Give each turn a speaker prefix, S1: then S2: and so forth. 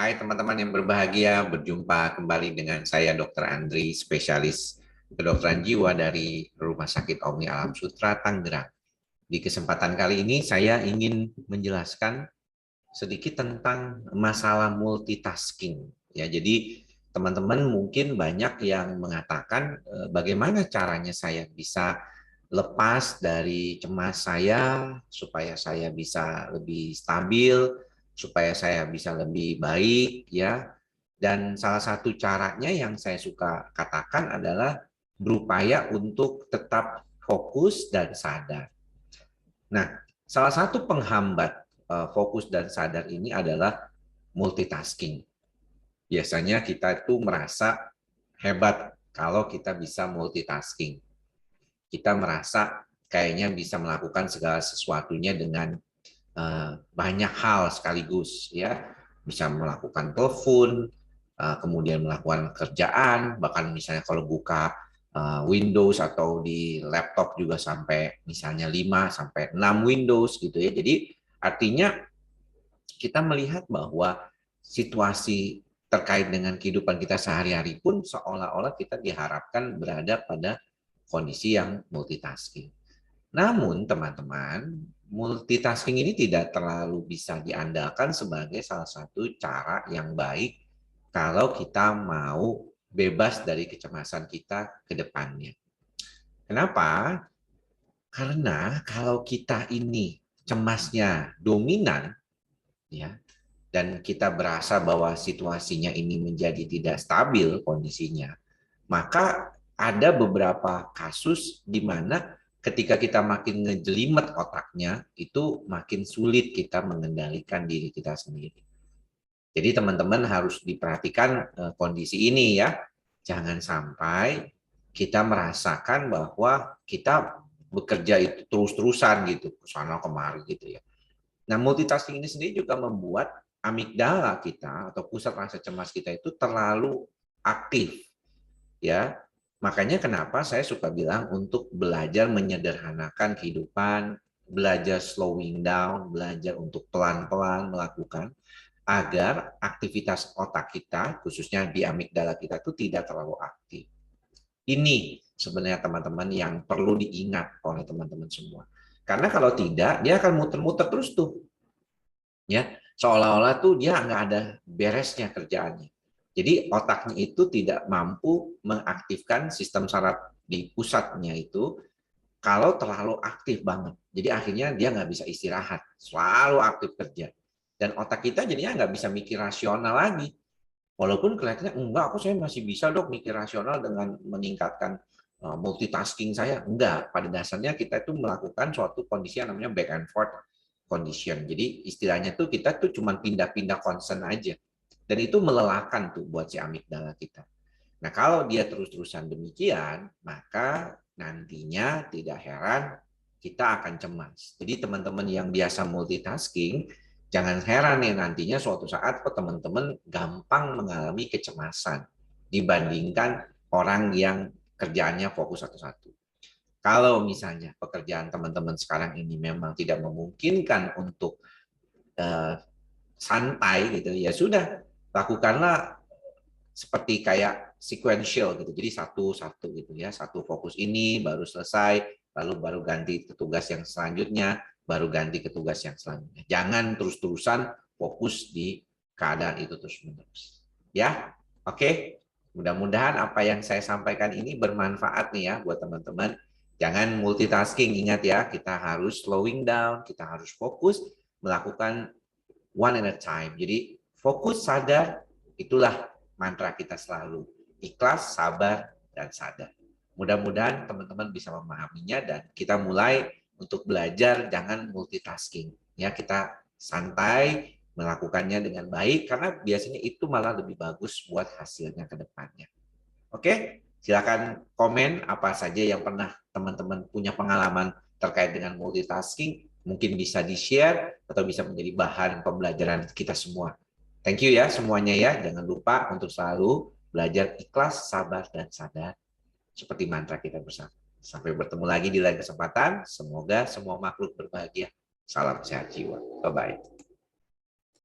S1: Hai teman-teman yang berbahagia, berjumpa kembali dengan saya Dr. Andri, spesialis kedokteran jiwa dari Rumah Sakit Omni Alam Sutra, Tangerang. Di kesempatan kali ini saya ingin menjelaskan sedikit tentang masalah multitasking. Ya, jadi teman-teman mungkin banyak yang mengatakan bagaimana caranya saya bisa lepas dari cemas saya supaya saya bisa lebih stabil, supaya saya bisa lebih baik ya. Dan salah satu caranya yang saya suka katakan adalah berupaya untuk tetap fokus dan sadar. Nah, salah satu penghambat fokus dan sadar ini adalah multitasking. Biasanya kita itu merasa hebat kalau kita bisa multitasking. Kita merasa kayaknya bisa melakukan segala sesuatunya dengan banyak hal sekaligus, ya. Bisa melakukan telepon, kemudian melakukan kerjaan, bahkan misalnya kalau buka Windows atau di laptop juga sampai misalnya 5 sampai 6 Windows gitu ya. Jadi artinya kita melihat bahwa situasi terkait dengan kehidupan kita sehari-hari pun seolah-olah kita diharapkan berada pada kondisi yang multitasking. Namun teman-teman, multitasking ini tidak terlalu bisa diandalkan sebagai salah satu cara yang baik kalau kita mau bebas dari kecemasan kita ke depannya. Kenapa? Karena kalau kita ini cemasnya dominan, ya, dan kita berasa bahwa situasinya ini menjadi tidak stabil kondisinya, maka ada beberapa kasus di mana ketika kita makin ngejelimet otaknya, itu makin sulit kita mengendalikan diri kita sendiri. Jadi teman-teman harus diperhatikan kondisi ini ya. Jangan sampai kita merasakan bahwa kita bekerja itu terus-terusan gitu, ke sana kemari gitu ya. Nah, multitasking ini sendiri juga membuat amigdala kita atau pusat rasa cemas kita itu terlalu aktif ya. Makanya kenapa saya suka bilang untuk belajar menyederhanakan kehidupan, belajar slowing down, belajar untuk pelan-pelan melakukan agar aktivitas otak kita, khususnya di amigdala kita itu tidak terlalu aktif. Ini sebenarnya teman-teman yang perlu diingat oleh teman-teman semua. Karena kalau tidak, dia akan muter-muter terus tuh. Ya, seolah-olah tuh dia nggak ada beresnya kerjaannya. Jadi otaknya itu tidak mampu mengaktifkan sistem saraf di pusatnya itu kalau terlalu aktif banget. Jadi akhirnya dia nggak bisa istirahat, selalu aktif kerja. Dan otak kita jadinya nggak bisa mikir rasional lagi. Walaupun kelihatannya enggak, aku saya masih bisa dok mikir rasional dengan meningkatkan multitasking saya. Enggak, pada dasarnya kita itu melakukan suatu kondisi yang namanya back and forth condition. Jadi istilahnya tuh kita tuh cuma pindah-pindah concern aja. Dan itu melelahkan tuh buat si amigdala kita. Nah, kalau dia terus-terusan demikian, maka nantinya tidak heran kita akan cemas. Jadi teman-teman yang biasa multitasking, jangan heran nih nantinya suatu saat kok teman-teman gampang mengalami kecemasan dibandingkan orang yang kerjaannya fokus satu-satu. Kalau misalnya pekerjaan teman-teman sekarang ini memang tidak memungkinkan untuk uh, santai gitu, ya sudah lakukanlah seperti kayak sequential gitu. Jadi satu-satu gitu ya, satu fokus ini baru selesai, lalu baru ganti ke tugas yang selanjutnya, baru ganti ke tugas yang selanjutnya. Jangan terus-terusan fokus di keadaan itu terus-menerus. Ya, oke. Mudah-mudahan apa yang saya sampaikan ini bermanfaat nih ya buat teman-teman. Jangan multitasking, ingat ya, kita harus slowing down, kita harus fokus melakukan one at a time. Jadi fokus, sadar, itulah mantra kita selalu. Ikhlas, sabar, dan sadar. Mudah-mudahan teman-teman bisa memahaminya dan kita mulai untuk belajar jangan multitasking. Ya, kita santai melakukannya dengan baik karena biasanya itu malah lebih bagus buat hasilnya ke depannya. Oke, silakan komen apa saja yang pernah teman-teman punya pengalaman terkait dengan multitasking, mungkin bisa di-share atau bisa menjadi bahan pembelajaran kita semua. Thank you ya semuanya ya. Jangan lupa untuk selalu belajar ikhlas, sabar, dan sadar seperti mantra kita bersama. Sampai bertemu lagi di lain kesempatan. Semoga semua makhluk berbahagia. Salam sehat jiwa. Bye-bye.